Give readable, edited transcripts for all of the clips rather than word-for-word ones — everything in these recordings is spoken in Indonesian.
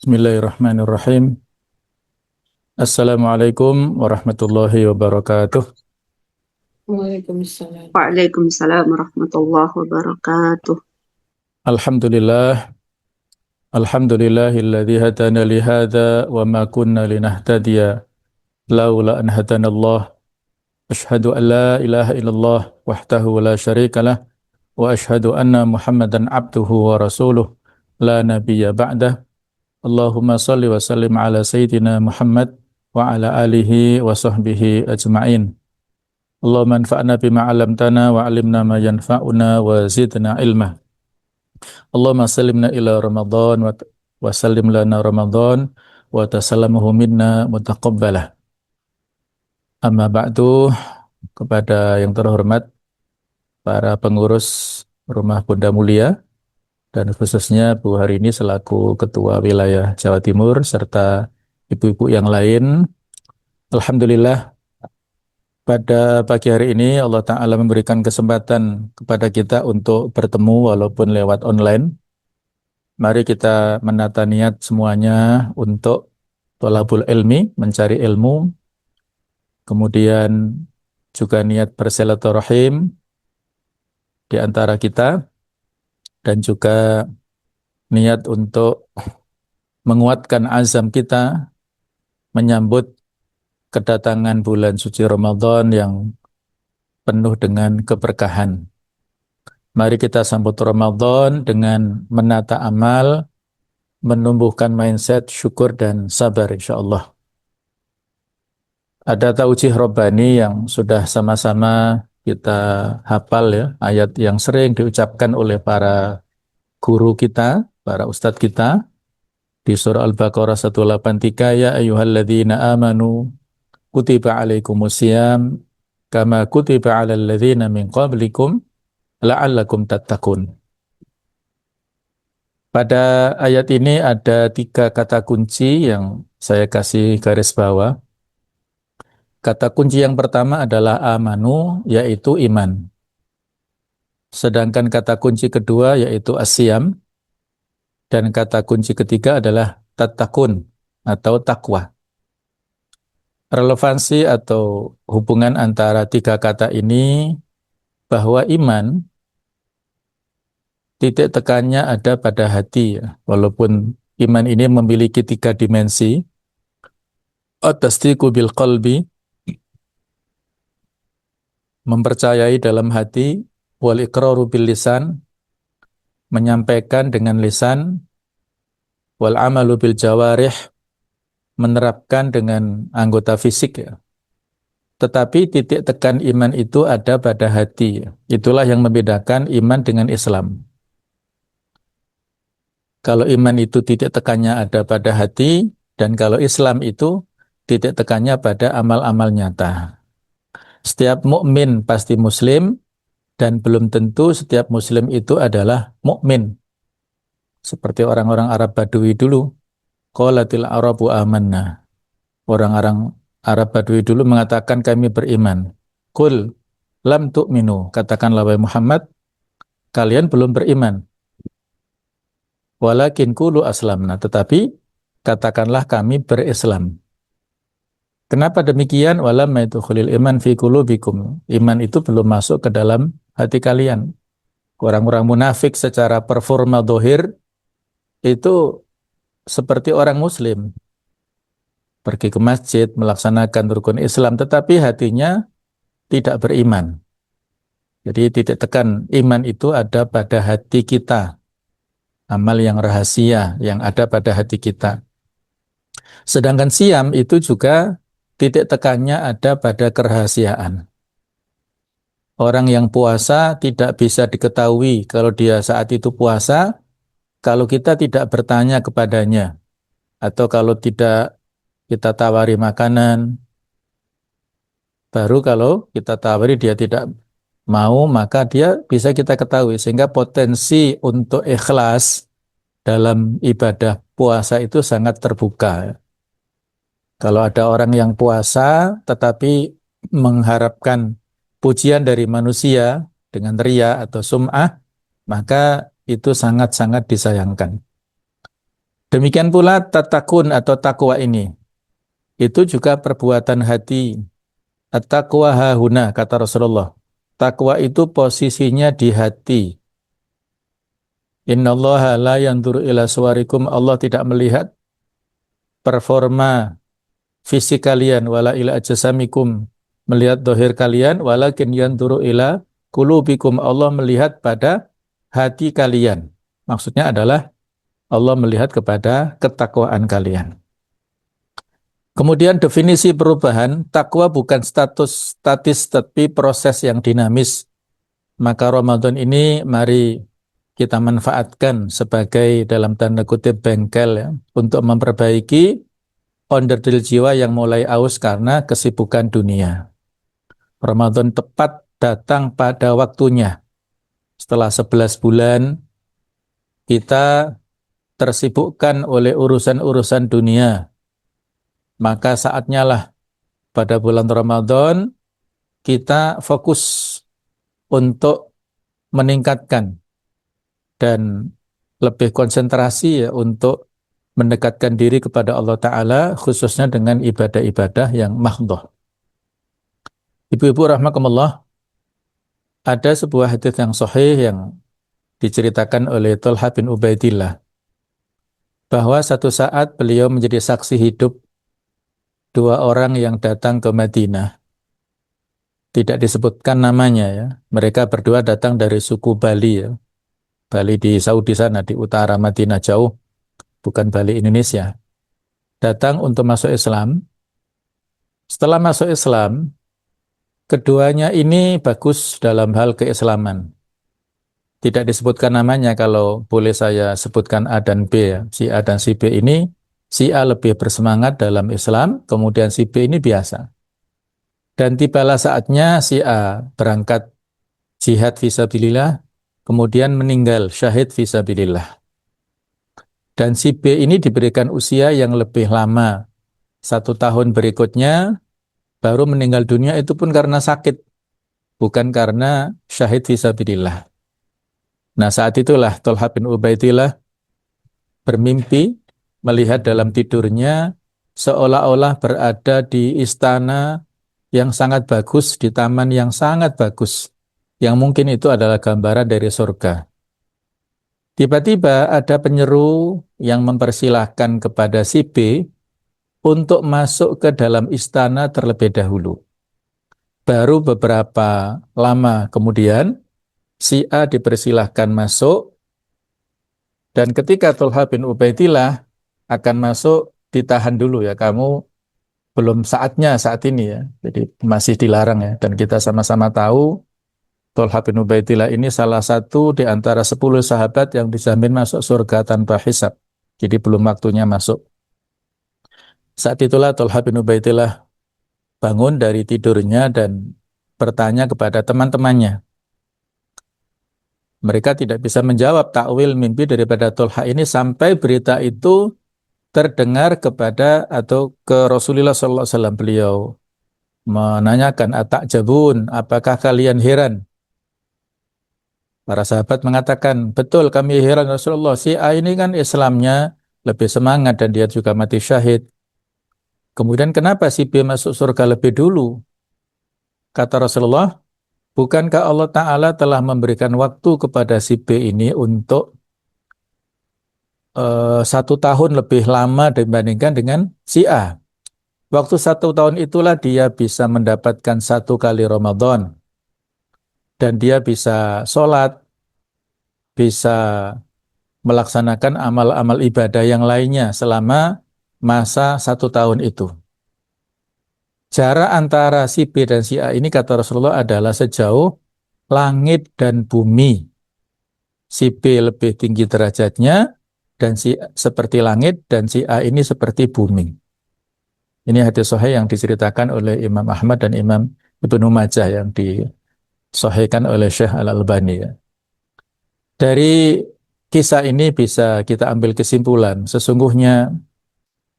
Bismillahirrahmanirrahim. Assalamualaikum warahmatullahi wabarakatuh. Waalaikumsalam. Waalaikumsalam warahmatullahi wabarakatuh. Alhamdulillah, alhamdulillahilladzi hadana li hadza wa ma kunna linahtadiya laula an hadanallah. Asyhadu an la ilaha illallah wahdahu la syarikalah wa asyhadu anna Muhammadan abduhu wa rasuluh la nabiyya ba'dah. Allahumma salli wa sallim ala sayyidina Muhammad wa ala alihi wa sahbihi ajma'in. Allahumma anfa'na bima 'allamtana wa 'allimna ma yanfa'una wa zidna ilma. Allahumma sallimna ila Ramadan wa sallim lana Ramadan wa tasallamahu minna mutaqabbalah. Amma ba'du, kepada yang terhormat para pengurus Rumah Bunda Mulia dan khususnya Bu Harini selaku Ketua Wilayah Jawa Timur serta ibu-ibu yang lain. Alhamdulillah, pada pagi hari ini Allah Ta'ala memberikan kesempatan kepada kita untuk bertemu walaupun lewat online. Mari kita menata niat semuanya untuk thalabul ilmi, mencari ilmu, kemudian juga niat bersilaturahim di antara kita, dan juga niat untuk menguatkan azam kita menyambut kedatangan bulan suci Ramadan yang penuh dengan keberkahan. Mari kita sambut Ramadan dengan menata amal, menumbuhkan mindset syukur dan sabar insyaallah. Ada taujih Rabbani yang sudah sama-sama kita hafal ya, ayat yang sering diucapkan oleh para guru kita, para ustadz kita di surah Al-Baqarah 183, ya ayyuhalladzina amanu kutiba alaikumusiyam kama kutiba alal ladzina min qablikum la'allakum tattaqun. Pada ayat ini ada 3 kata kunci yang saya kasih garis bawah. Kata kunci yang pertama adalah amanu, yaitu iman. Sedangkan kata kunci kedua yaitu asyam, dan kata kunci ketiga adalah tattaqun atau takwa. Relevansi atau hubungan antara 3 kata ini bahwa iman titik tekannya ada pada hati ya. Walaupun iman ini memiliki 3 dimensi. At-tasdiqu bil qalbi, mempercayai dalam hati, wal iqraru bil lisan, menyampaikan dengan lisan, wal amalu bil jawarih, menerapkan dengan anggota fisik ya. Tetapi titik tekan iman itu ada pada hati. Itulah yang membedakan iman dengan Islam. Kalau iman itu titik tekannya ada pada hati, dan kalau Islam itu titik tekannya pada amal-amal nyata. Setiap mukmin pasti muslim, dan belum tentu setiap muslim itu adalah mukmin. Seperti orang-orang Arab Badui dulu. Qalatil Arabu amanna. Orang-orang Arab Badui dulu mengatakan kami beriman. Qul lam tu'minu. Katakanlah wahai Muhammad, kalian belum beriman. Walakin qulu aslamna. Tetapi katakanlah kami berislam. Kenapa demikian? Walam yadkhulul iman fi qulubikum. Iman itu belum masuk ke dalam hati kalian. Orang-orang munafik secara performa dohir itu seperti orang muslim. Pergi ke masjid, melaksanakan rukun Islam, tetapi hatinya tidak beriman. Jadi titik tekan iman itu ada pada hati kita. Amal yang rahasia yang ada pada hati kita. Sedangkan siam itu juga titik tekannya ada pada kerahasiaan. Orang yang puasa tidak bisa diketahui kalau dia saat itu puasa, kalau kita tidak bertanya kepadanya, atau kalau tidak kita tawari makanan, baru kalau kita tawari dia tidak mau, maka dia bisa kita ketahui. Sehingga potensi untuk ikhlas dalam ibadah puasa itu sangat terbuka. Kalau ada orang yang puasa tetapi mengharapkan pujian dari manusia dengan riya atau sum'ah, maka itu sangat-sangat disayangkan. Demikian pula tatakun atau takwa ini, itu juga perbuatan hati. At-taqwa hahuna, kata Rasulullah. Takwa itu posisinya di hati. Innallaha la yanzuru ila suwarikum, Allah tidak melihat performa fisik kalian, wala ila ajsamikum, melihat dohir kalian, walakin yanzuru ila qulubikum, Allah melihat pada hati kalian. Maksudnya adalah Allah melihat kepada ketakwaan kalian. Kemudian definisi perubahan, takwa bukan status statis tapi proses yang dinamis. Maka Ramadan ini mari kita manfaatkan sebagai dalam tanda kutip bengkel ya, untuk memperbaiki onderdil jiwa yang mulai aus karena kesibukan dunia. Ramadan tepat datang pada waktunya. Setelah 11 bulan kita tersibukkan oleh urusan-urusan dunia. Maka saatnya lah pada bulan Ramadan kita fokus untuk meningkatkan dan lebih konsentrasi ya untuk mendekatkan diri kepada Allah Ta'ala, khususnya dengan ibadah-ibadah yang mahdhah. Ibu-ibu rahmakumullah, ada sebuah hadis yang sahih yang diceritakan oleh Thalhah bin Ubaidillah, bahwa satu saat beliau menjadi saksi hidup dua orang yang datang ke Madinah. Tidak disebutkan namanya ya. Mereka berdua datang dari suku Bali ya. Bali di Saudi sana, di utara Madinah jauh, bukan Bali Indonesia. Datang untuk masuk Islam. Setelah masuk Islam, keduanya ini bagus dalam hal keislaman. Tidak disebutkan namanya, kalau boleh saya sebutkan A dan B ya. Si A dan si B ini, si A lebih bersemangat dalam Islam, kemudian si B ini biasa. Dan tibalah saatnya si A berangkat jihad fisabilillah, kemudian meninggal syahid fisabilillah. Dan si B ini diberikan usia yang lebih lama. 1 tahun berikutnya baru meninggal dunia, itu pun karena sakit, bukan karena syahid fisabilillah. Nah saat itulah Thalhah bin Ubaidillah bermimpi melihat dalam tidurnya seolah-olah berada di istana yang sangat bagus, di taman yang sangat bagus, yang mungkin itu adalah gambaran dari surga. Tiba-tiba ada penyeru yang mempersilahkan kepada si B untuk masuk ke dalam istana terlebih dahulu. Baru beberapa lama kemudian, si A dipersilahkan masuk, dan ketika Thalhah bin Ubaidillah akan masuk, ditahan dulu ya, kamu belum saatnya saat ini ya, jadi masih dilarang ya. Dan kita sama-sama tahu Thalhah bin Ubaidillah ini salah satu di antara 10 sahabat yang dijamin masuk surga tanpa hisab. Jadi belum waktunya masuk. Saat itulah Thalhah bin Ubaidillah bangun dari tidurnya dan bertanya kepada teman-temannya. Mereka tidak bisa menjawab takwil mimpi daripada Thalhah ini sampai berita itu terdengar kepada atau ke Rasulullah SAW. Beliau menanyakan, atakjabun, apakah kalian heran? Para sahabat mengatakan, betul kami heran Rasulullah, si A ini kan Islamnya lebih semangat dan dia juga mati syahid. Kemudian kenapa si B masuk surga lebih dulu? Kata Rasulullah, bukankah Allah Ta'ala telah memberikan waktu kepada si B ini untuk 1 tahun lebih lama dibandingkan dengan si A. Waktu 1 tahun itulah dia bisa mendapatkan 1 kali Ramadan. Dan dia bisa sholat, bisa melaksanakan amal-amal ibadah yang lainnya selama masa 1 tahun itu. Jarak antara si B dan si A ini kata Rasulullah adalah sejauh langit dan bumi. Si B lebih tinggi derajatnya, dan si seperti langit, dan si A ini seperti bumi. Ini hadis sahih yang diceritakan oleh Imam Ahmad dan Imam Ibnu Majah yang disahihkan oleh Syekh Al-Albani. Dari kisah ini bisa kita ambil kesimpulan, sesungguhnya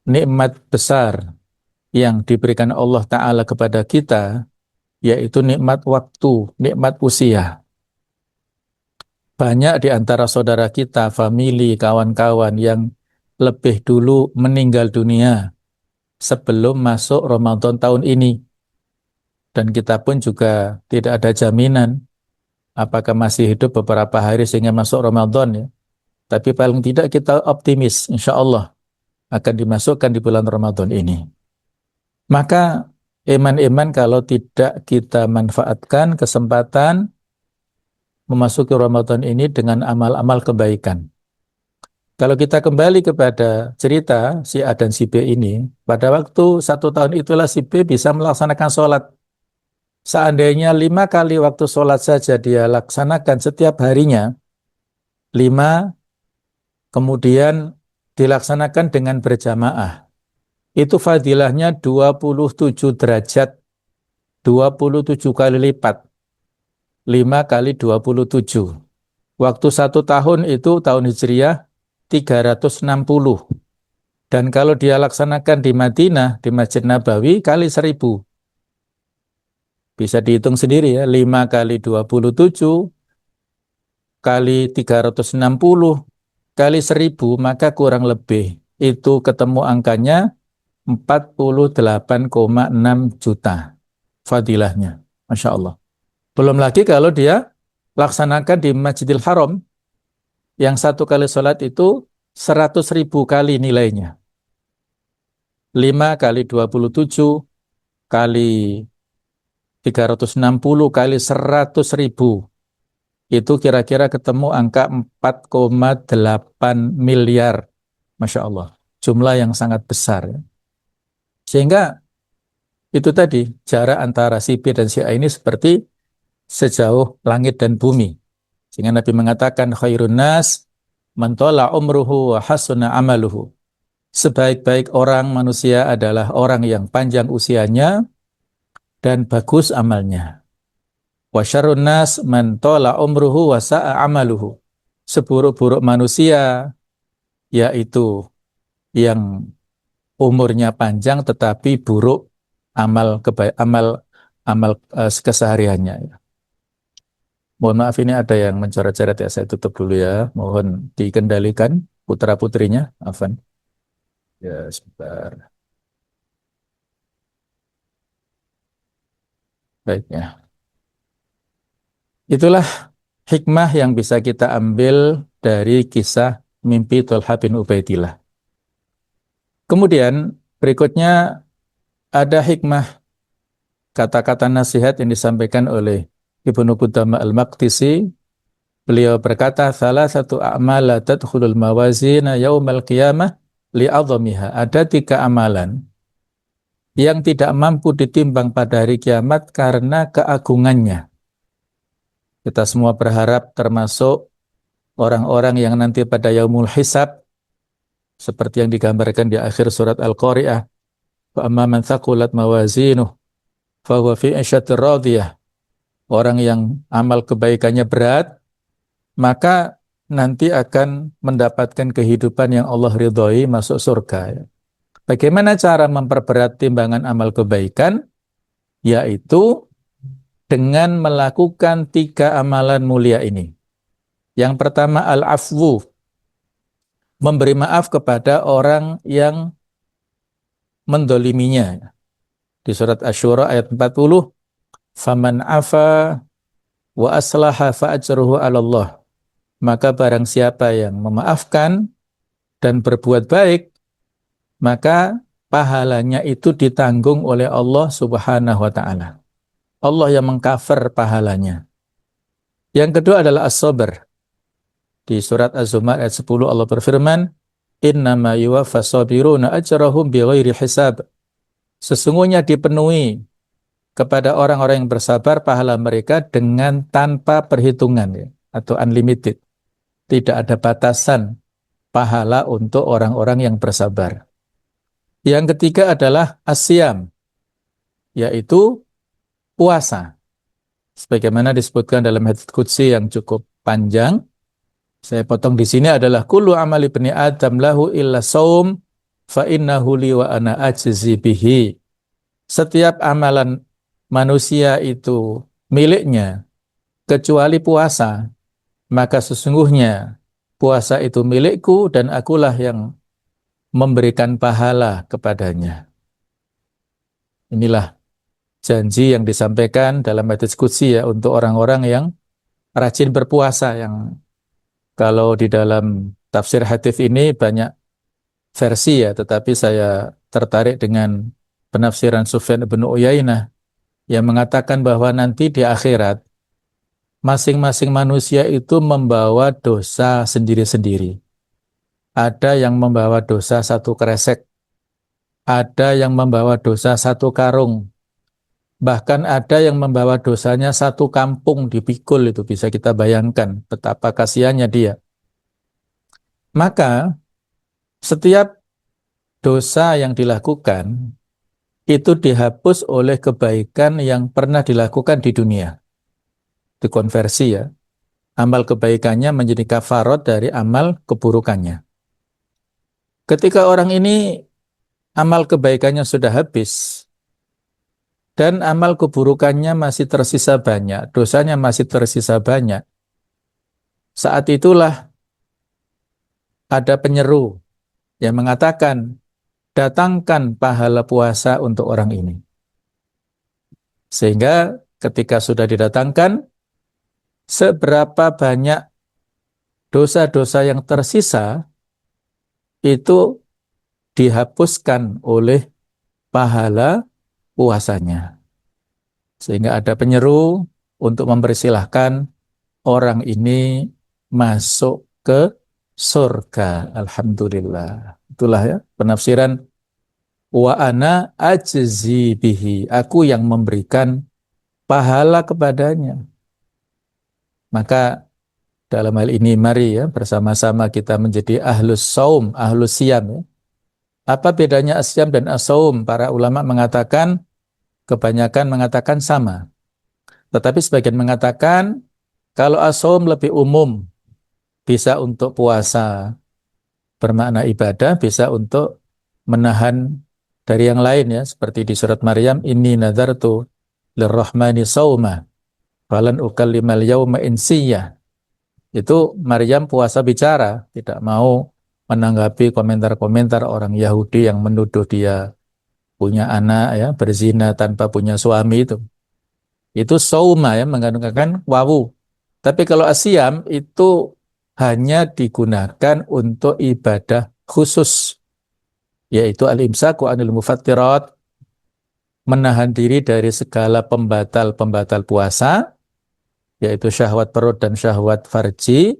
nikmat besar yang diberikan Allah Ta'ala kepada kita, yaitu nikmat waktu, nikmat usia. Banyak di antara saudara kita, famili, kawan-kawan yang lebih dulu meninggal dunia sebelum masuk Ramadan tahun ini. Dan kita pun juga tidak ada jaminan apakah masih hidup beberapa hari sehingga masuk Ramadan ya. Tapi paling tidak kita optimis, insya Allah akan dimasukkan di bulan Ramadan ini. Maka iman-iman kalau tidak kita manfaatkan kesempatan memasuki Ramadan ini dengan amal-amal kebaikan. Kalau kita kembali kepada cerita si A dan si B ini, pada waktu 1 tahun itulah si B bisa melaksanakan sholat. Seandainya 5 kali waktu sholat saja dia laksanakan setiap harinya, 5 kemudian dilaksanakan dengan berjamaah. Itu fadilahnya 27 derajat, 27 kali lipat. 5 kali 27. Waktu 1 tahun itu tahun Hijriah 360. Dan kalau dia laksanakan di Madinah, di Masjid Nabawi, kali 1000. Bisa dihitung sendiri ya, 5 kali 27, kali 360, kali 1000, maka kurang lebih. Itu ketemu angkanya 48,6 juta fadilahnya. Masya Allah. Belum lagi kalau dia laksanakan di Masjidil Haram, yang 1 kali sholat itu 100.000 kali nilainya. 5 kali 27 kali 360 kali 100.000. Itu kira-kira ketemu angka 4,8 miliar. Masya Allah. Jumlah yang sangat besar. Sehingga itu tadi, jarak antara si B dan si A ini seperti sejauh langit dan bumi. Sehingga Nabi mengatakan, khairun nas man tala umruhu wa hasuna amaluhu. Sebaik-baik orang manusia adalah orang yang panjang usianya dan bagus amalnya. Wa syarrun nas man tala umruhu wa sa'a amaluhu. Seburuk-buruk manusia yaitu yang umurnya panjang tetapi buruk kesehariannya. Mohon maaf ini ada yang mencoret-coret ya, saya tutup dulu ya. Mohon dikendalikan putra-putrinya, Afan. Ya, sebentar. Baik ya. Itulah hikmah yang bisa kita ambil dari kisah mimpi Thalhah bin Ubaidillah. Kemudian berikutnya ada hikmah kata-kata nasihat yang disampaikan oleh Ibnu Qudamah Al-Maqdisi. Beliau berkata, salah satu a'mal la tadkhulul mawazina yaumal qiyamah li'adhamiha. Ada 3 amalan yang tidak mampu ditimbang pada hari kiamat karena keagungannya. Kita semua berharap termasuk orang-orang yang nanti pada yaumul hisab, seperti yang digambarkan di akhir surat Al-Qari'ah, wa amma man thaqulat mawazinuh fa huwa fi 'ishatir radiyah. Orang yang amal kebaikannya berat, maka nanti akan mendapatkan kehidupan yang Allah ridhoi, masuk surga. Bagaimana cara memperberat timbangan amal kebaikan? Yaitu dengan melakukan 3 amalan mulia ini. Yang pertama al-afwu, memberi maaf kepada orang yang mendoliminya. Di surat Asy-Syura ayat 40, faman afa wa aslaha fa ajruhu 'ala Allah. Maka barang siapa yang memaafkan dan berbuat baik, maka pahalanya itu ditanggung oleh Allah Subhanahu wa taala. Allah yang mengcover pahalanya. Yang kedua adalah as-sabr. Di surat Az-Zumar ayat 10 Allah berfirman, innama yuwaffas sabiruna ajrahum bighairi hisab. Sesungguhnya dipenuhi kepada orang-orang yang bersabar pahala mereka dengan tanpa perhitungan ya, atau unlimited. Tidak ada batasan pahala untuk orang-orang yang bersabar. Yang ketiga adalah asyam, yaitu puasa. Sebagaimana disebutkan dalam hadits qudsi yang cukup panjang, saya potong di sini adalah kullu amali ibni Adam lahu illa saum fa innahu li wa ana ajzi bihi. Setiap amalan manusia itu miliknya kecuali puasa, maka sesungguhnya puasa itu milikku dan akulah yang memberikan pahala kepadanya. Inilah janji yang disampaikan dalam hadits qudsi ya untuk orang-orang yang rajin berpuasa, yang kalau di dalam tafsir hadits ini banyak versi ya, tetapi saya tertarik dengan penafsiran Sufyan bin Uyainah yang mengatakan bahwa nanti di akhirat masing-masing manusia itu membawa dosa sendiri-sendiri. Ada yang membawa dosa satu kresek, ada yang membawa dosa satu karung, bahkan ada yang membawa dosanya satu kampung dipikul. Itu bisa kita bayangkan betapa kasihannya dia. Maka setiap dosa yang dilakukan itu dihapus oleh kebaikan yang pernah dilakukan di dunia. Dikonversi ya. Amal kebaikannya menjadi kafarat dari amal keburukannya. Ketika orang ini amal kebaikannya sudah habis dan amal keburukannya masih tersisa banyak, dosanya masih tersisa banyak, saat itulah ada penyeru yang mengatakan, datangkan pahala puasa untuk orang ini. Sehingga ketika sudah didatangkan, seberapa banyak dosa-dosa yang tersisa itu dihapuskan oleh pahala puasanya. Sehingga ada penyeru untuk mempersilahkan orang ini masuk ke surga. Alhamdulillah. Itulah ya penafsiran wa ana ajzi bihi. Aku yang memberikan pahala kepadanya. Maka dalam hal ini mari ya bersama-sama kita menjadi ahlus saum, ahlus siyam ya. Apa bedanya asyam dan as-saum? Para ulama mengatakan, kebanyakan mengatakan sama. Tetapi sebagian mengatakan, kalau as-saum lebih umum, bisa untuk puasa, bermakna ibadah, bisa untuk menahan dari yang lain ya. Seperti di surat Maryam, inni nadartu lirrahmani sauma, falan ukallimal yawma insiyah. Itu Maryam puasa bicara, tidak mau menanggapi komentar-komentar orang Yahudi yang menuduh dia punya anak ya, berzina tanpa punya suami itu. Itu sauma ya, menggunakan wawu. Tapi kalau asyam itu hanya digunakan untuk ibadah khusus, yaitu al-imsaku anil mufattirat, menahan diri dari segala pembatal-pembatal puasa, yaitu syahwat perut dan syahwat farji,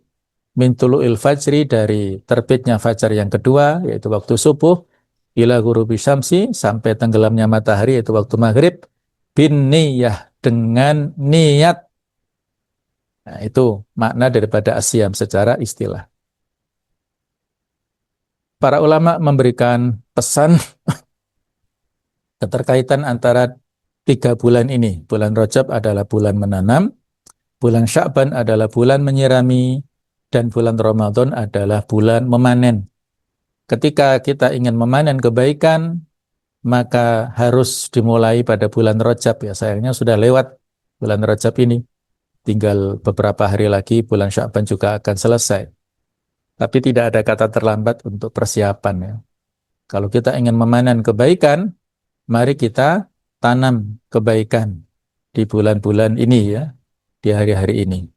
min tulu'il fajri, dari terbitnya fajar yang kedua, yaitu waktu subuh, ila ghurubi syamsi, sampai tenggelamnya matahari, yaitu waktu maghrib, bin niyah, dengan niat. Nah, itu makna daripada asyam secara istilah. Para ulama memberikan pesan keterkaitan antara 3 bulan ini. Bulan Rajab adalah bulan menanam, bulan Sya'ban adalah bulan menyirami, dan bulan Ramadan adalah bulan memanen. Ketika kita ingin memanen kebaikan, maka harus dimulai pada bulan Rajab ya. Sayangnya sudah lewat bulan Rajab ini. Tinggal beberapa hari lagi bulan Sya'ban juga akan selesai. Tapi tidak ada kata terlambat untuk persiapan ya. Kalau kita ingin memanen kebaikan, mari kita tanam kebaikan di bulan-bulan ini ya, di hari-hari ini.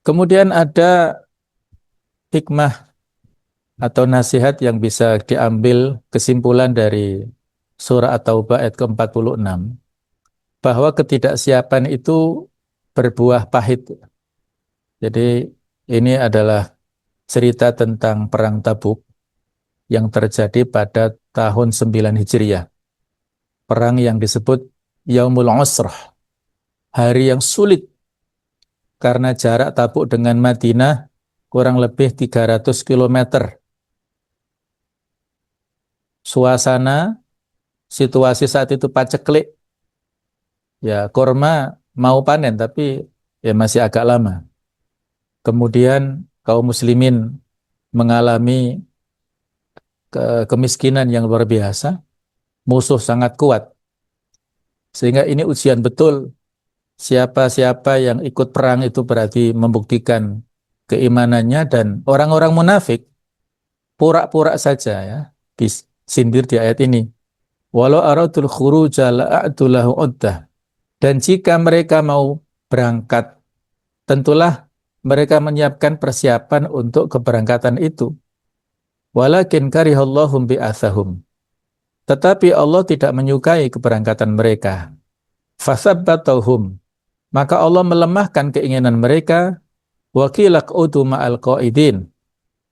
Kemudian ada hikmah atau nasihat yang bisa diambil kesimpulan dari surah At-Taubah ayat ke-46, bahwa ketidaksiapan itu berbuah pahit. Jadi ini adalah cerita tentang perang Tabuk yang terjadi pada tahun 9 Hijriah. Perang yang disebut Yaumul Usrah, hari yang sulit, karena jarak Tabuk dengan Madinah kurang lebih 300 km. Suasana, situasi saat itu paceklik. Ya, kurma mau panen tapi ya masih agak lama. Kemudian kaum muslimin mengalami kemiskinan yang luar biasa, musuh sangat kuat. Sehingga ini ujian betul. Siapa-siapa yang ikut perang itu berarti membuktikan keimanannya, dan orang-orang munafik pura-pura saja ya, disindir di ayat ini. Walau aradul khuruja la'atu lahu uddah. Dan jika mereka mau berangkat, tentulah mereka menyiapkan persiapan untuk keberangkatan itu. Walakin karihallahum bi'athahum. Tetapi Allah tidak menyukai keberangkatan mereka. Fasabbatahum. Maka Allah melemahkan keinginan mereka. Wakilak udu ma'al qaidin.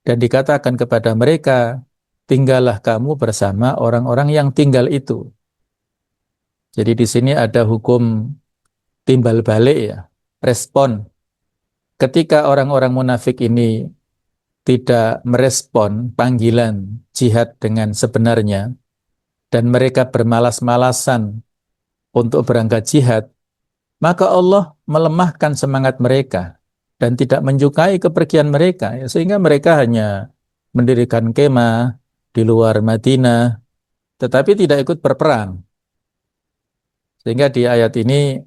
Dan dikatakan kepada mereka, tinggallah kamu bersama orang-orang yang tinggal itu. Jadi di sini ada hukum timbal balik ya, respon. Ketika orang-orang munafik ini tidak merespon panggilan jihad dengan sebenarnya, dan mereka bermalas-malasan untuk berangkat jihad, maka Allah melemahkan semangat mereka dan tidak menyukai kepergian mereka, ya, sehingga mereka hanya mendirikan kemah di luar Madinah, tetapi tidak ikut berperang. Sehingga di ayat ini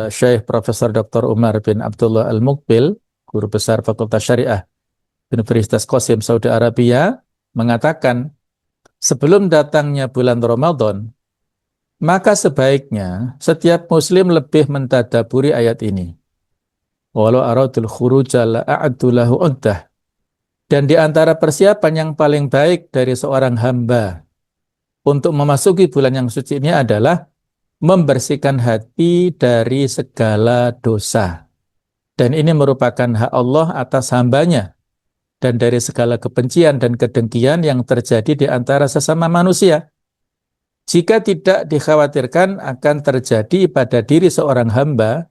Syekh Profesor Dr. Umar bin Abdullah Al-Muqbil, guru besar Fakultas Syariah Universitas Qasim Saudi Arabia, mengatakan sebelum datangnya bulan Ramadan, maka sebaiknya setiap muslim lebih mentadaburi ayat ini. Walau aradul khuruja la'a'addu lahu uddah. Dan di antara persiapan yang paling baik dari seorang hamba untuk memasuki bulan yang suci ini adalah membersihkan hati dari segala dosa. Dan ini merupakan hak Allah atas hambanya. Dan dari segala kebencian dan kedengkian yang terjadi di antara sesama manusia. Jika tidak dikhawatirkan akan terjadi pada diri seorang hamba,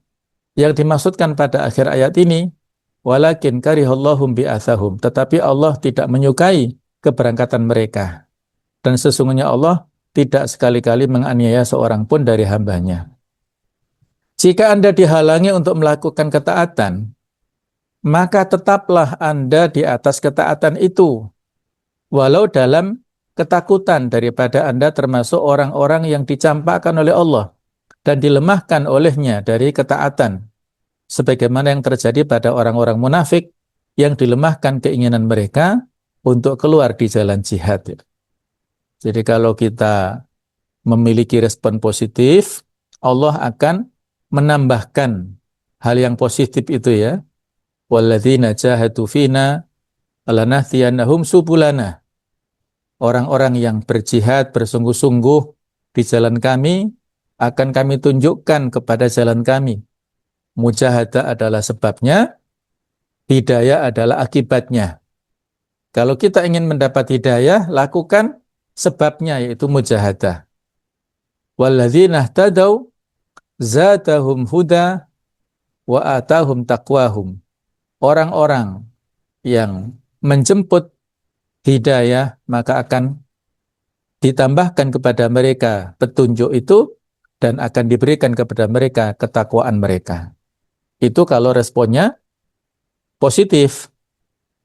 yang dimaksudkan pada akhir ayat ini, walakin karihallahum bi'athahum. Tetapi Allah tidak menyukai keberangkatan mereka. Dan sesungguhnya Allah tidak sekali-kali menganiaya seorang pun dari hambanya. Jika Anda dihalangi untuk melakukan ketaatan, maka tetaplah Anda di atas ketaatan itu, walau dalam ketakutan daripada Anda termasuk orang-orang yang dicampakkan oleh Allah dan dilemahkan olehnya dari ketaatan, sebagaimana yang terjadi pada orang-orang munafik yang dilemahkan keinginan mereka untuk keluar di jalan jihad. Jadi kalau kita memiliki respon positif, Allah akan menambahkan hal yang positif itu ya. Walladzina jahadu fina lanahdiyannahum subulana. Orang-orang yang berjihad bersungguh-sungguh di jalan kami akan kami tunjukkan kepada jalan kami. Mujahadah adalah sebabnya, hidayah adalah akibatnya. Kalau kita ingin mendapat hidayah, lakukan sebabnya, yaitu mujahadah. Walladzina ihtadaw zadahum huda wa atahum taqwahum. Orang-orang yang menjemput hidayah, maka akan ditambahkan kepada mereka petunjuk itu dan akan diberikan kepada mereka ketakwaan mereka. Itu kalau responnya positif.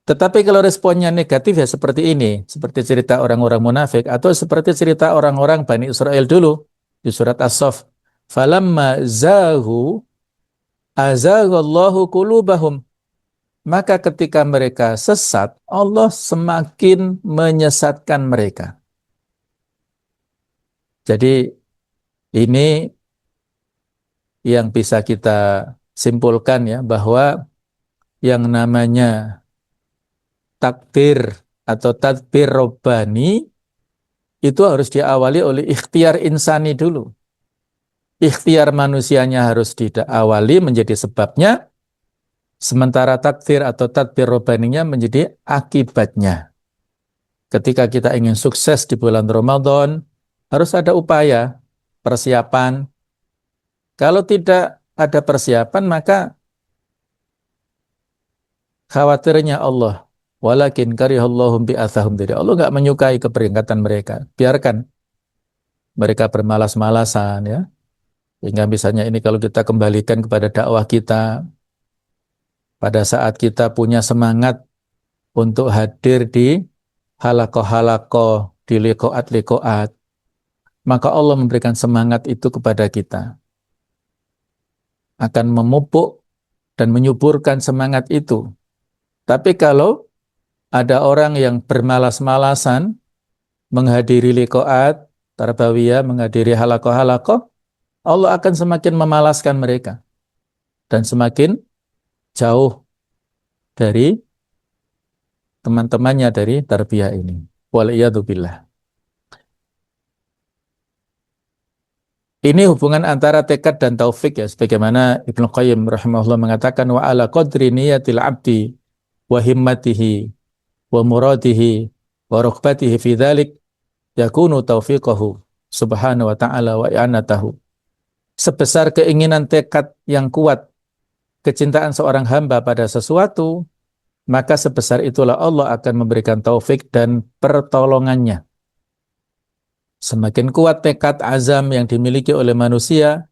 Tetapi kalau responnya negatif ya seperti ini, seperti cerita orang-orang munafik atau seperti cerita orang-orang Bani Israel dulu di surat As-Saff. Falamma zaghu azaghallahu qulubahum. Maka ketika mereka sesat, Allah semakin menyesatkan mereka. Jadi ini yang bisa kita simpulkan ya, bahwa yang namanya takdir atau tadbir robbani itu harus diawali oleh ikhtiar insani dulu. Ikhtiar manusianya harus diawali menjadi sebabnya, sementara takdir atau tadbir robbaninya menjadi akibatnya. Ketika kita ingin sukses di bulan Ramadan, harus ada upaya, persiapan. Kalau tidak ada persiapan, maka khawatirnya Allah. Walakin karihallahum bi'athahum. Jadi Allah nggak menyukai keberangkatan mereka. Biarkan mereka bermalas-malasan ya. Sehingga misalnya ini kalau kita kembalikan kepada dakwah kita, pada saat kita punya semangat untuk hadir di halakoh-halakoh, di liqaat-liqaat, maka Allah memberikan semangat itu kepada kita. Akan memupuk dan menyuburkan semangat itu. Tapi kalau ada orang yang bermalas-malasan menghadiri liqaat, tarbawiyah, menghadiri halakoh-halakoh, Allah akan semakin memalaskan mereka dan semakin jauh dari teman-temannya dari tarbiyah ini. Waliyadzubillah. Ini hubungan antara tekad dan taufik ya, sebagaimana Ibnu Qayyim rahimahullah mengatakan wa ala qadri niyatil abdi wa himmatihi wa muradihi wa rughbatihi fi dzalik yakunu taufiqahu subhanahu wa ta'ala wa i'anatahu. Sebesar keinginan tekad yang kuat, kecintaan seorang hamba pada sesuatu, maka sebesar itulah Allah akan memberikan taufik dan pertolongannya. Semakin kuat tekad azam yang dimiliki oleh manusia,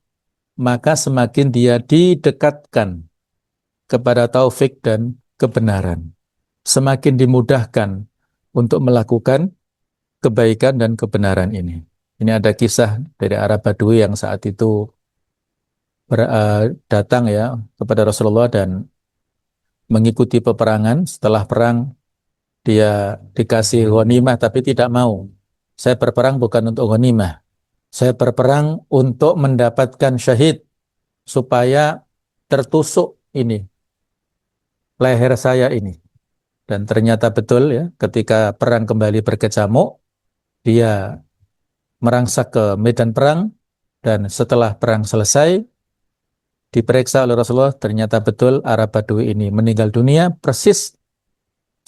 maka semakin dia didekatkan kepada taufik dan kebenaran. Semakin dimudahkan untuk melakukan kebaikan dan kebenaran ini. Ini ada kisah dari Arab Badui yang saat itu datang ya kepada Rasulullah dan mengikuti peperangan. Setelah perang dia dikasih ghanimah tapi tidak mau. Saya berperang bukan untuk ghanimah. Saya berperang untuk mendapatkan syahid supaya tertusuk ini leher saya ini. Dan ternyata betul ya, ketika perang kembali berkecamuk, dia merangsak ke medan perang dan setelah perang selesai diperiksa oleh Rasulullah, ternyata betul Arab Badui ini meninggal dunia persis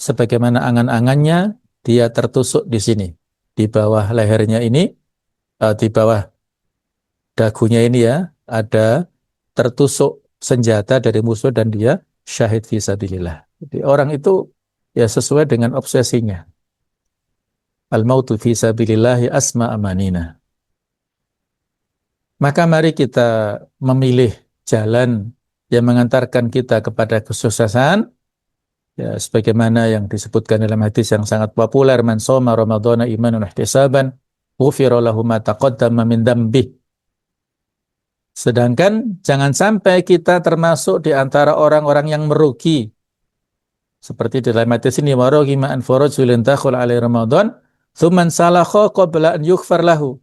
sebagaimana angan-angannya, dia tertusuk di sini, di bawah lehernya ini, di bawah dagunya ini ya, ada tertusuk senjata dari musuh dan dia syahid fisabilillah. Jadi orang itu ya sesuai dengan obsesinya. Al-mautu fisabilillahi asma amanina. Maka mari kita memilih jalan yang mengantarkan kita kepada kesuksesan, ya sebagaimana yang disebutkan dalam hadis yang sangat populer, man shoma ramadhana imanan ihtisaban ghufira lahu ma taqaddama min dzambi. Sedangkan jangan sampai kita termasuk di antara orang-orang yang merugi. Seperti dalam hadis ini, warogi ma'an farajulin dakhul alai Ramadan tsumman salakha qabla an yughfar lahu.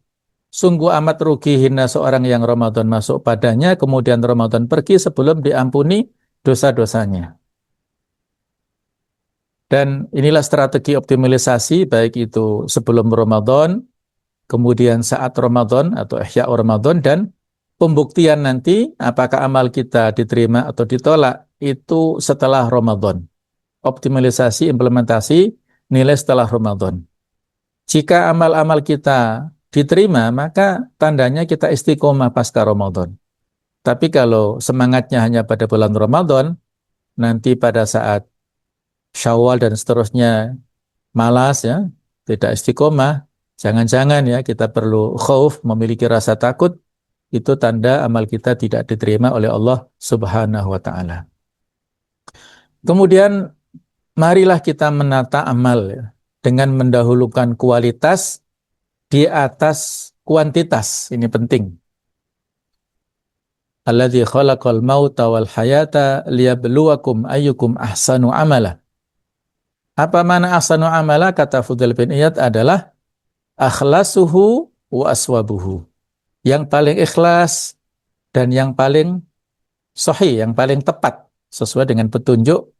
Sungguh amat rugi hina seorang yang Ramadan masuk padanya, kemudian Ramadan pergi sebelum diampuni dosa-dosanya. Dan inilah strategi optimalisasi, baik itu sebelum Ramadan, kemudian saat Ramadan atau ihya Ramadan, dan pembuktian nanti apakah amal kita diterima atau ditolak itu setelah Ramadan. Optimalisasi, implementasi nilai setelah Ramadan. Jika amal-amal kita diterima, maka tandanya kita istiqomah pasca Ramadan. Tapi kalau semangatnya hanya pada bulan Ramadan, nanti pada saat Syawal dan seterusnya malas ya, tidak istiqomah, jangan-jangan ya kita perlu khauf, memiliki rasa takut, itu tanda amal kita tidak diterima oleh Allah Subhanahu wa ta'ala. Kemudian marilah kita menata amal ya, dengan mendahulukan kualitas di atas kuantitas. Ini penting. Alladzi khalaqal mauta wal hayata liyabluwakum ayyukum ahsanu amala. Apa mana ahsanu amala? Kata Fudail bin Iyad adalah akhlasuhu wa aswabuhu. Yang paling ikhlas dan yang paling sahih, yang paling tepat sesuai dengan petunjuk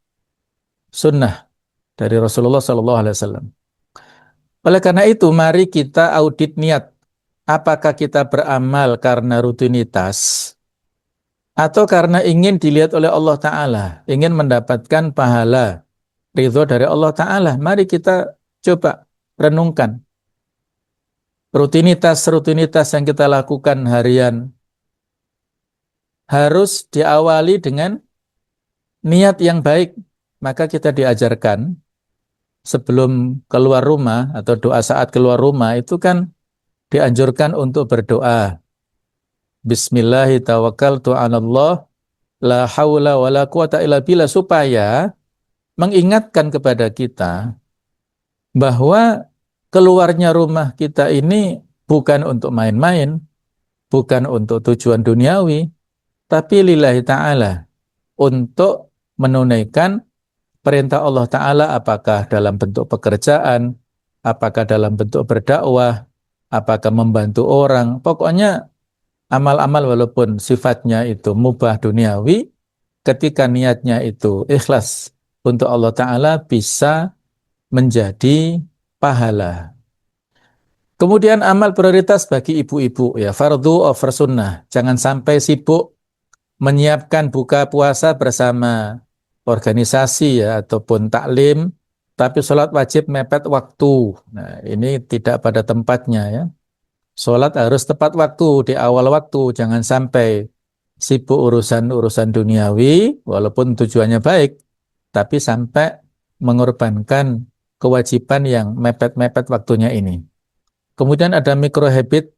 sunnah dari Rasulullah SAW. Oleh karena itu, mari kita audit niat. Apakah kita beramal karena rutinitas atau karena ingin dilihat oleh Allah Ta'ala, ingin mendapatkan pahala, ridho dari Allah Ta'ala. Mari kita coba renungkan. Rutinitas-rutinitas yang kita lakukan harian harus diawali dengan niat yang baik. Maka kita diajarkan sebelum keluar rumah atau doa saat keluar rumah itu kan dianjurkan untuk berdoa. Bismillahi tawakkaltu 'alallah la haula wala quwata illa billah, supaya mengingatkan kepada kita bahwa keluarnya rumah kita ini bukan untuk main-main, bukan untuk tujuan duniawi, tapi lillahi ta'ala, untuk menunaikan perintah Allah Ta'ala, apakah dalam bentuk pekerjaan, apakah dalam bentuk berdakwah, apakah membantu orang, pokoknya amal-amal walaupun sifatnya itu mubah duniawi, ketika niatnya itu ikhlas untuk Allah Ta'ala bisa menjadi pahala. Kemudian amal prioritas bagi ibu-ibu, ya fardu over sunnah. Jangan sampai sibuk menyiapkan buka puasa bersama organisasi ya ataupun taklim, tapi sholat wajib mepet waktu. Nah, ini tidak pada tempatnya ya. Sholat harus tepat waktu, di awal waktu. Jangan sampai sibuk urusan-urusan duniawi, walaupun tujuannya baik, tapi sampai mengorbankan kewajiban yang mepet-mepet waktunya ini. Kemudian ada micro habit,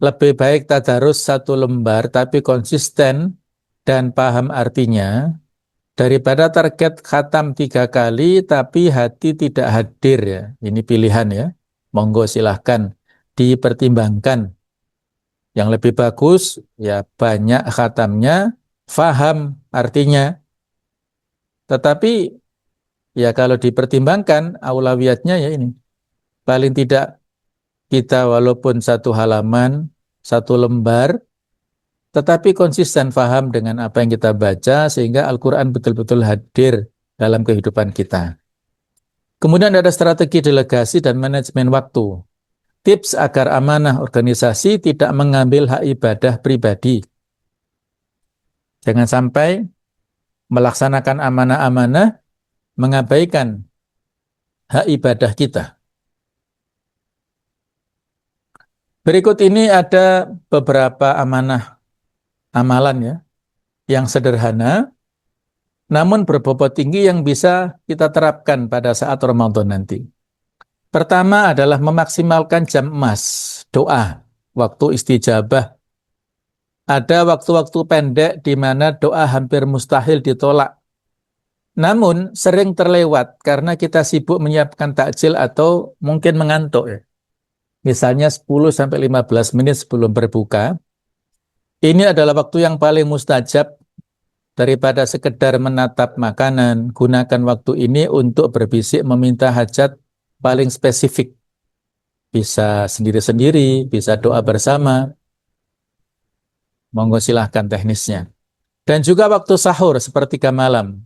lebih baik tadarus 1 lembar tapi konsisten dan paham artinya, daripada target khatam 3 kali tapi hati tidak hadir ya. Ini pilihan ya. Monggo silahkan dipertimbangkan. Yang lebih bagus ya banyak khatamnya, faham artinya. Tetapi ya kalau dipertimbangkan aulawiyatnya ya ini. Paling tidak kita walaupun 1 halaman, 1 lembar, tetapi konsisten faham dengan apa yang kita baca sehingga Al-Quran betul-betul hadir dalam kehidupan kita. Kemudian ada strategi delegasi dan manajemen waktu. Tips agar amanah organisasi tidak mengambil hak ibadah pribadi. Jangan sampai melaksanakan amanah-amanah mengabaikan hak ibadah kita. Berikut ini ada beberapa amanah amalan ya, yang sederhana, namun berbobot tinggi yang bisa kita terapkan pada saat Ramadan nanti. Pertama adalah memaksimalkan jam emas, doa, waktu istijabah. Ada waktu-waktu pendek di mana doa hampir mustahil ditolak. Namun sering terlewat karena kita sibuk menyiapkan takjil atau mungkin mengantuk ya. Misalnya 10-15 menit sebelum berbuka, ini adalah waktu yang paling mustajab daripada sekedar menatap makanan. Gunakan waktu ini untuk berbisik meminta hajat paling spesifik. Bisa sendiri-sendiri, bisa doa bersama. Monggo silahkan teknisnya. Dan juga waktu sahur sepertiga malam.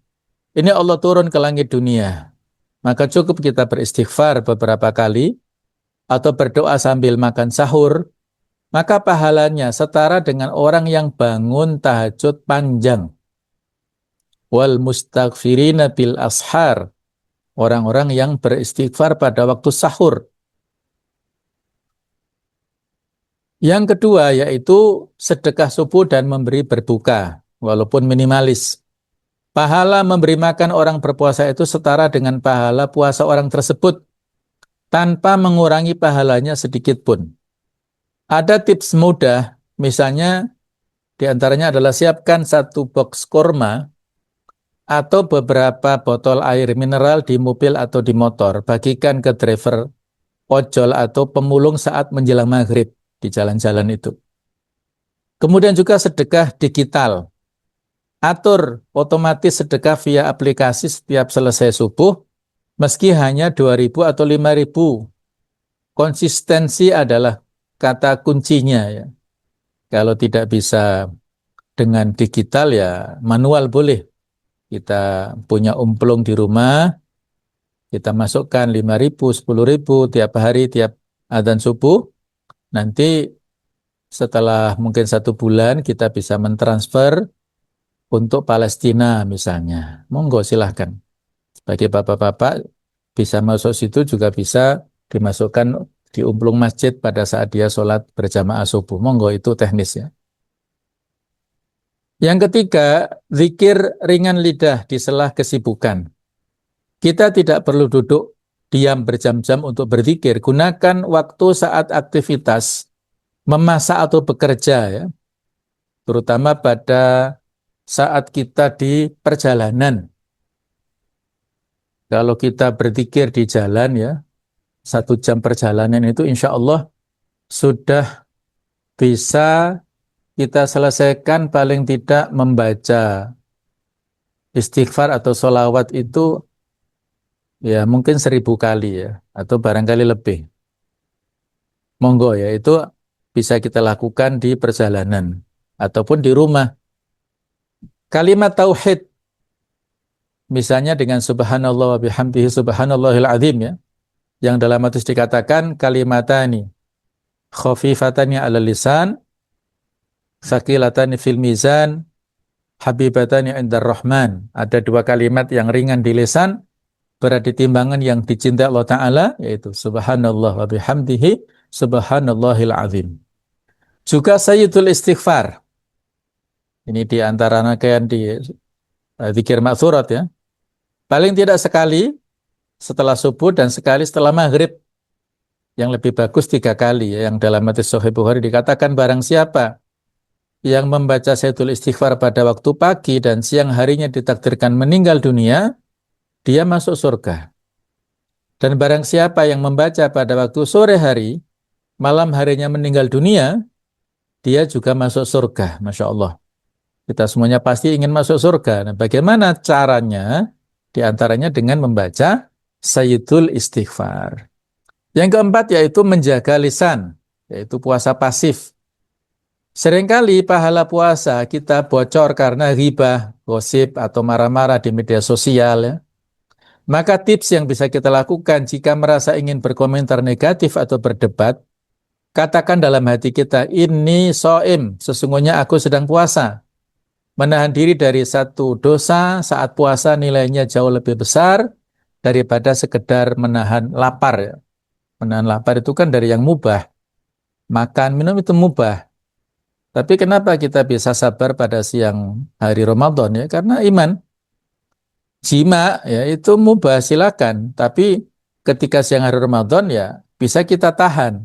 Ini Allah turun ke langit dunia. Maka cukup kita beristighfar beberapa kali, atau berdoa sambil makan sahur, maka pahalanya setara dengan orang yang bangun tahajud panjang. Wal mustaghfirina bil ashar, orang-orang yang beristighfar pada waktu sahur. Yang kedua yaitu sedekah subuh dan memberi berbuka, walaupun minimalis. Pahala memberi makan orang berpuasa itu setara dengan pahala puasa orang tersebut, tanpa mengurangi pahalanya sedikit pun. Ada tips mudah, misalnya diantaranya adalah siapkan 1 box kurma atau beberapa botol air mineral di mobil atau di motor, bagikan ke driver ojol atau pemulung saat menjelang maghrib di jalan-jalan itu. Kemudian juga sedekah digital, atur otomatis sedekah via aplikasi setiap selesai subuh, meski hanya 2.000 atau 5.000. Konsistensi adalah kata kuncinya ya. Kalau tidak bisa dengan digital ya manual boleh. Kita punya umplung di rumah, kita masukkan 5.000, 10.000 tiap hari, tiap adzan subuh. Nanti setelah mungkin 1 bulan kita bisa mentransfer untuk Palestina misalnya. Monggo silahkan. Bagi bapak-bapak bisa masuk situ, juga bisa dimasukkan di umplung masjid pada saat dia sholat berjamaah subuh. Monggo, itu teknis ya. Yang ketiga, zikir ringan lidah di sela kesibukan. Kita tidak perlu duduk diam berjam-jam untuk berzikir. Gunakan waktu saat aktivitas memasak atau bekerja ya. Terutama pada saat kita di perjalanan. Kalau kita berzikir di jalan ya, 1 jam perjalanan itu insya Allah sudah bisa kita selesaikan paling tidak membaca istighfar atau sholawat itu ya mungkin 1000 kali ya, atau barangkali lebih. Monggo ya, itu bisa kita lakukan di perjalanan ataupun di rumah. Kalimat tauhid, misalnya dengan subhanallah wa bihamdihi subhanallahil azim ya, yang dalam hadis dikatakan kalimatani khafifatani ala lisan, saqilatani fil mizan, habibatani indar rahman. Ada dua kalimat yang ringan di lisan, berat di timbangan, yang dicintai Allah Ta'ala, yaitu subhanallah wa bihamdihi subhanallahil azim. Juga sayyidul istighfar. Ini di antara rangkaian di zikir ma'thurat ya. Paling tidak sekali setelah subuh dan sekali setelah maghrib. Yang lebih bagus 3 kali ya. Yang dalam hadis Sahih Bukhari dikatakan barang siapa yang membaca sayyidul istighfar pada waktu pagi dan siang harinya ditakdirkan meninggal dunia, dia masuk surga. Dan barang siapa yang membaca pada waktu sore hari, malam harinya meninggal dunia, dia juga masuk surga. Masya Allah. Kita semuanya pasti ingin masuk surga. Nah, bagaimana caranya? Di antaranya dengan membaca sayyidul istighfar. Yang keempat yaitu menjaga lisan, yaitu puasa pasif. Seringkali pahala puasa kita bocor karena ghibah, gosip, atau marah-marah di media sosial ya. Maka tips yang bisa kita lakukan jika merasa ingin berkomentar negatif atau berdebat, katakan dalam hati kita, ini so'im, sesungguhnya aku sedang puasa. Menahan diri dari satu dosa saat puasa nilainya jauh lebih besar daripada sekedar menahan lapar ya. Menahan lapar itu kan dari yang mubah. Makan, minum itu mubah. Tapi kenapa kita bisa sabar pada siang hari Ramadan ya? Karena iman. Jima ya itu mubah, silakan. Tapi ketika siang hari Ramadan ya bisa kita tahan.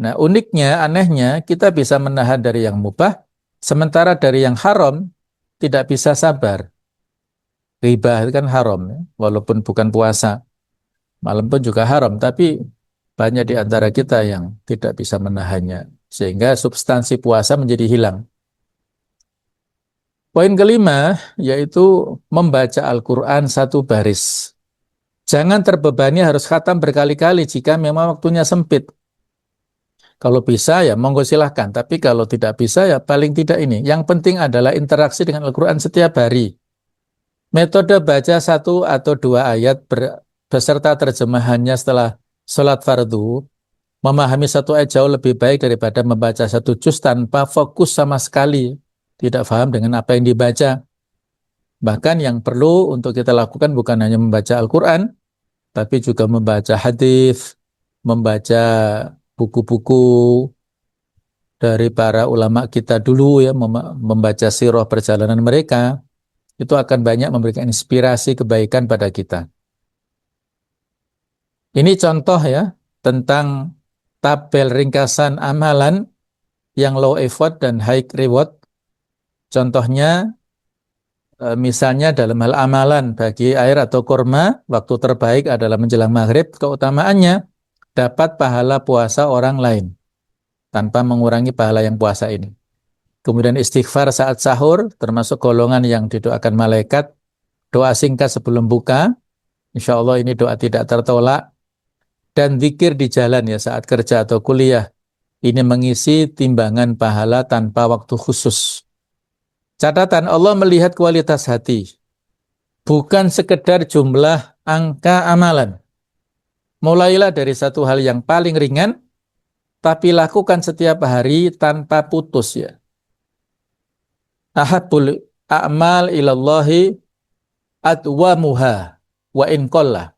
Nah uniknya, anehnya kita bisa menahan dari yang mubah, sementara dari yang haram tidak bisa sabar. Ribah itu kan haram ya? Walaupun bukan puasa. Malam pun juga haram, tapi banyak di antara kita yang tidak bisa menahannya. Sehingga substansi puasa menjadi hilang. Poin kelima, yaitu membaca Al-Quran satu baris. Jangan terbebani harus khatam berkali-kali jika memang waktunya sempit. Kalau bisa ya monggo silahkan, tapi kalau tidak bisa ya paling tidak ini. Yang penting adalah interaksi dengan Al-Quran setiap hari. Metode baca 1 atau 2 ayat beserta terjemahannya setelah sholat fardu, memahami 1 ayat jauh lebih baik daripada membaca 1 juz tanpa fokus sama sekali, tidak paham dengan apa yang dibaca. Bahkan yang perlu untuk kita lakukan bukan hanya membaca Al-Quran, tapi juga membaca hadis, membaca buku-buku dari para ulama kita dulu ya, membaca sirah perjalanan mereka, itu akan banyak memberikan inspirasi kebaikan pada kita. Ini contoh ya tentang tabel ringkasan amalan yang low effort dan high reward. Contohnya misalnya dalam hal amalan bagi air atau kurma, waktu terbaik adalah menjelang maghrib. Keutamaannya dapat pahala puasa orang lain tanpa mengurangi pahala yang puasa ini. Kemudian istighfar saat sahur, termasuk golongan yang didoakan malaikat. Doa singkat sebelum buka, insya Allah ini doa tidak tertolak. Dan zikir di jalan ya saat kerja atau kuliah. Ini mengisi timbangan pahala tanpa waktu khusus. Catatan, Allah melihat kualitas hati. Bukan sekedar jumlah angka amalan. Mulailah dari satu hal yang paling ringan, tapi lakukan setiap hari tanpa putus ya. Ahabbul a'mal ilallahi adwamuha wa in qalla.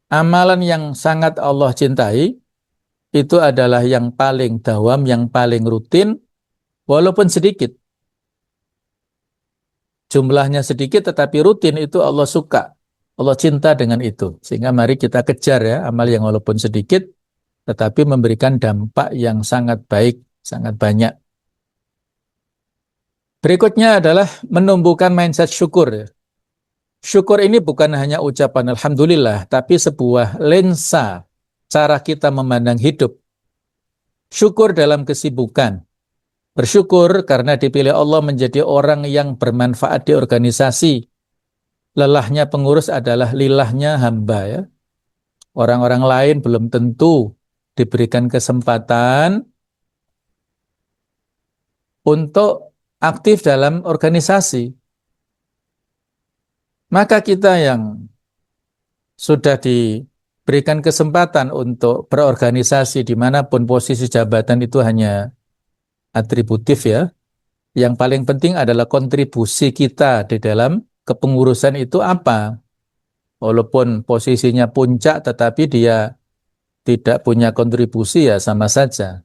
Amalan yang sangat Allah cintai itu adalah yang paling dawam, yang paling rutin, walaupun sedikit. Jumlahnya sedikit tetapi rutin, itu Allah suka. Allah cinta dengan itu. Sehingga mari kita kejar ya amal yang walaupun sedikit tetapi memberikan dampak yang sangat baik, sangat banyak. Berikutnya adalah menumbuhkan mindset syukur. Syukur ini bukan hanya ucapan alhamdulillah, tapi sebuah lensa cara kita memandang hidup. Syukur dalam kesibukan. Bersyukur karena dipilih Allah menjadi orang yang bermanfaat di organisasi. lelahnya pengurus adalah lilahnya hamba ya. Orang-orang lain belum tentu diberikan kesempatan untuk aktif dalam organisasi. Maka kita yang sudah diberikan kesempatan untuk berorganisasi dimanapun posisi jabatan itu hanya atributif ya. Yang paling penting adalah kontribusi kita di dalam kepengurusan itu apa. Walaupun posisinya puncak tetapi dia tidak punya kontribusi ya sama saja.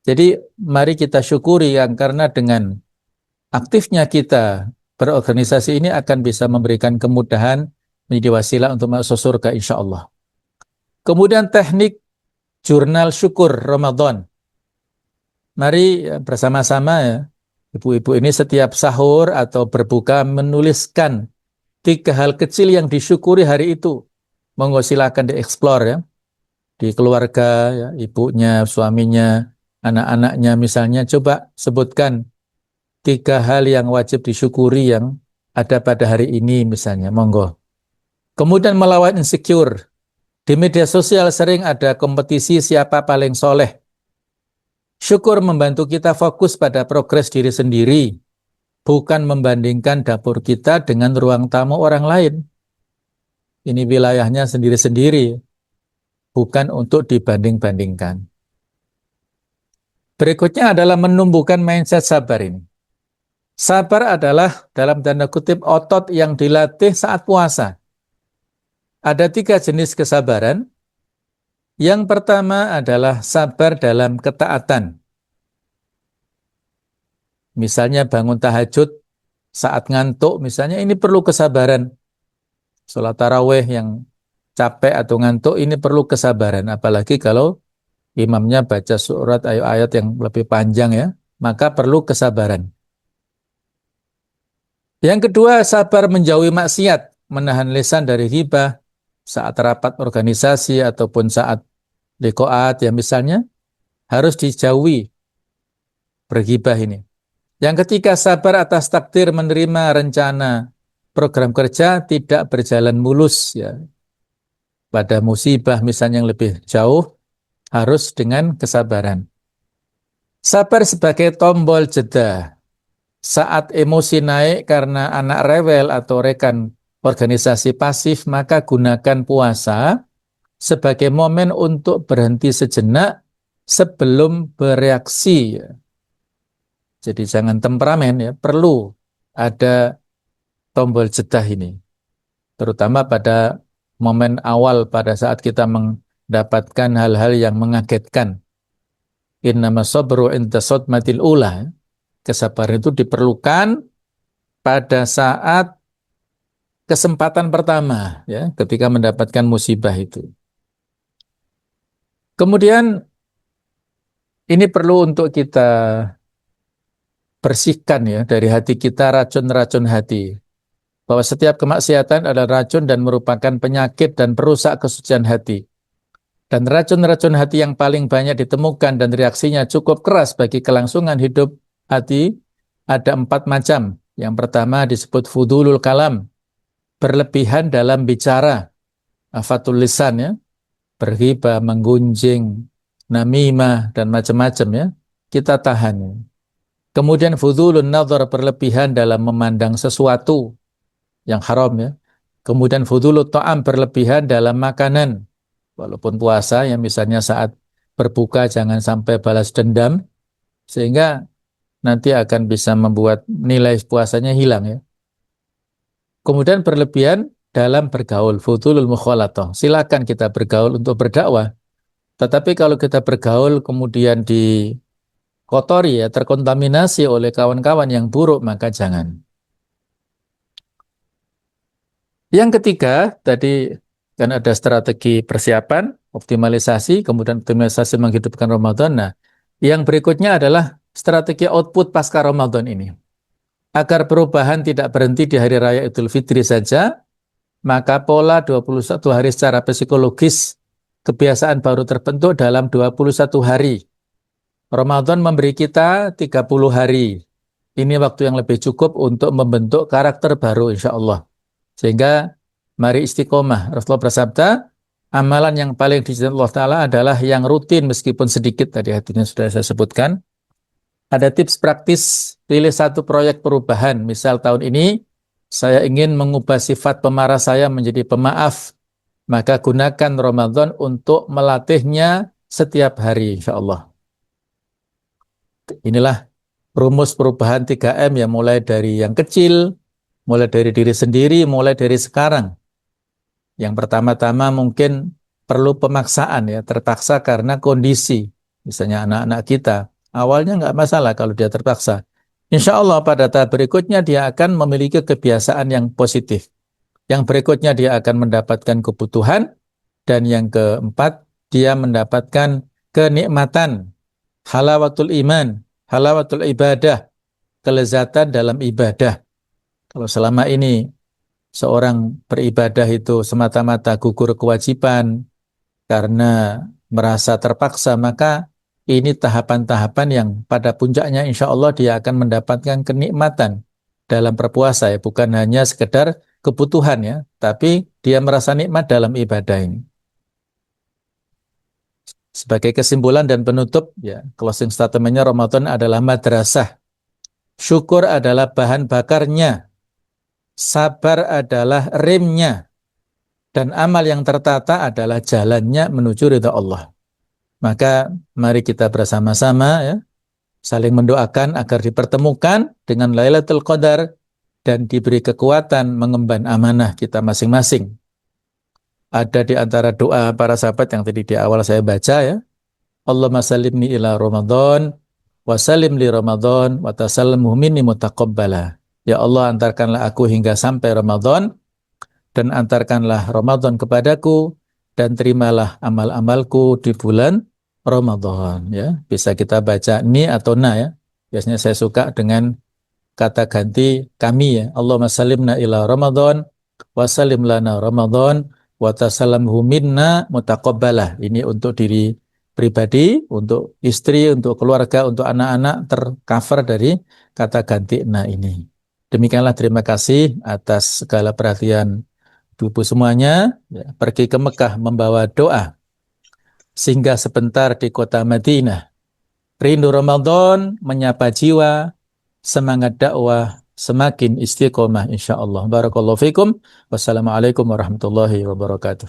Jadi mari kita syukuri yang karena dengan aktifnya kita berorganisasi ini akan bisa memberikan kemudahan menjadi wasilah untuk masuk surga insya Allah. Kemudian teknik jurnal syukur Ramadan. Mari bersama-sama ya, ibu-ibu ini setiap sahur atau berbuka menuliskan 3 hal kecil yang disyukuri hari itu. Monggo silakan dieksplor ya. Di keluarga, ya, ibunya, suaminya, anak-anaknya misalnya, coba sebutkan 3 hal yang wajib disyukuri yang ada pada hari ini misalnya, monggo. Kemudian melawan insecure. Di media sosial sering ada kompetisi siapa paling soleh. Syukur membantu kita fokus pada progres diri sendiri, bukan membandingkan dapur kita dengan ruang tamu orang lain. Ini wilayahnya sendiri-sendiri, bukan untuk dibanding-bandingkan. Berikutnya adalah menumbuhkan mindset sabar ini. Sabar adalah dalam tanda kutip otot yang dilatih saat puasa. Ada 3 jenis kesabaran. Yang pertama adalah sabar dalam ketaatan. Misalnya bangun tahajud saat ngantuk, misalnya ini perlu kesabaran. Sholat tarawih yang capek atau ngantuk ini perlu kesabaran. Apalagi kalau imamnya baca surat ayat-ayat yang lebih panjang ya, maka perlu kesabaran. Yang kedua, sabar menjauhi maksiat, menahan lisan dari ghibah saat rapat organisasi ataupun saat liqaat ya misalnya, harus dijauhi berghibah ini. Yang ketiga, sabar atas takdir menerima rencana program kerja tidak berjalan mulus ya. Pada musibah misalnya yang lebih jauh, harus dengan kesabaran. Sabar sebagai tombol jeda. Saat emosi naik karena anak rewel atau rekan organisasi pasif, maka gunakan puasa sebagai momen untuk berhenti sejenak sebelum bereaksi. Jadi jangan temperamen ya, perlu ada tombol jeda ini. Terutama pada momen awal pada saat kita mendapatkan hal-hal yang mengagetkan. Innama sabru inda sodmatil ula. Kesabaran itu diperlukan pada saat kesempatan pertama, ya, ketika mendapatkan musibah itu. Kemudian ini perlu untuk kita bersihkan ya dari hati kita racun-racun hati. Bahwa setiap kemaksiatan adalah racun dan merupakan penyakit dan perusak kesucian hati. Dan racun-racun hati yang paling banyak ditemukan dan reaksinya cukup keras bagi kelangsungan hidup hati ada 4 macam. Yang pertama disebut fudulul kalam, berlebihan dalam bicara, afatul lisan ya, berghibah, menggunjing, namimah dan macam-macam ya, kita tahan. Ya. Kemudian fudulun nadhar, berlebihan dalam memandang sesuatu yang haram ya. Kemudian fudulut ta'am, berlebihan dalam makanan. Walaupun puasa ya, misalnya saat berbuka jangan sampai balas dendam sehingga nanti akan bisa membuat nilai puasanya hilang ya. Kemudian berlebihan dalam bergaul, fudulul mukhalatah. Silakan kita bergaul untuk berdakwah. Tetapi kalau kita bergaul kemudian dikotori ya, terkontaminasi oleh kawan-kawan yang buruk, maka jangan. Yang ketiga, tadi kan ada strategi persiapan, optimalisasi, kemudian optimalisasi menghidupkan Ramadan. Nah, yang berikutnya adalah strategi output pasca Ramadan ini. Agar perubahan tidak berhenti di hari raya Idul Fitri saja, maka pola 21 hari secara psikologis, kebiasaan baru terbentuk dalam 21 hari. Ramadan memberi kita 30 hari. Ini waktu yang lebih cukup untuk membentuk karakter baru insya Allah. Sehingga mari istiqomah. Rasulullah bersabda, amalan yang paling dicintai Allah Ta'ala adalah yang rutin meskipun sedikit, tadi hadisnya sudah saya sebutkan. Ada tips praktis, pilih satu proyek perubahan. Misal tahun ini, saya ingin mengubah sifat pemarah saya menjadi pemaaf. Maka gunakan Ramadan untuk melatihnya setiap hari, insya Allah. Inilah rumus perubahan 3M yang mulai dari yang kecil, mulai dari diri sendiri, mulai dari sekarang. Yang pertama-tama mungkin perlu pemaksaan ya, terpaksa karena kondisi. Misalnya anak-anak kita, awalnya nggak masalah kalau dia terpaksa. Insya Allah pada tahap berikutnya dia akan memiliki kebiasaan yang positif. Yang berikutnya dia akan mendapatkan kebutuhan. Dan yang keempat, dia mendapatkan kenikmatan. Halawatul iman, halawatul ibadah, kelezatan dalam ibadah. Kalau selama ini seorang beribadah itu semata-mata gugur kewajiban karena merasa terpaksa, maka ini tahapan-tahapan yang pada puncaknya insya Allah dia akan mendapatkan kenikmatan dalam berpuasa ya, bukan hanya sekedar kebutuhan ya, tapi dia merasa nikmat dalam ibadah ini. Sebagai kesimpulan dan penutup ya, closing statementnya, Ramadan adalah madrasah. Syukur adalah bahan bakarnya. Sabar adalah remnya. Dan amal yang tertata adalah jalannya menuju ridha Allah. Maka mari kita bersama-sama ya, saling mendoakan agar dipertemukan dengan Lailatul Qadar dan diberi kekuatan mengemban amanah kita masing-masing. Ada di antara doa para sahabat yang tadi di awal saya baca ya. Allahumma salimni ila Ramadan wa salim li Ramadan wa tasallamhu minni mutaqabbala. Ya Allah, antarkanlah aku hingga sampai Ramadan dan antarkanlah Ramadan kepadaku dan terimalah amal-amalku di bulan Ramadan ya. Bisa kita baca ni atau na ya. Biasanya saya suka dengan kata ganti kami ya. Allahumma salimna ila Ramadan wa salim lana Ramadan wa tasallamhu minna mutaqabbalah. Ini untuk diri pribadi, untuk istri, untuk keluarga, untuk anak-anak tercover dari kata ganti na ini. Demikianlah, terima kasih atas segala perhatian Ibu semuanya. Ya, pergi ke Mekah membawa doa, singgah sebentar di kota Madinah, rindu Ramadan menyapa jiwa, semangat dakwah semakin istiqomah insyaallah. Barakallahu fikum. Wassalamualaikum warahmatullahi wabarakatuh.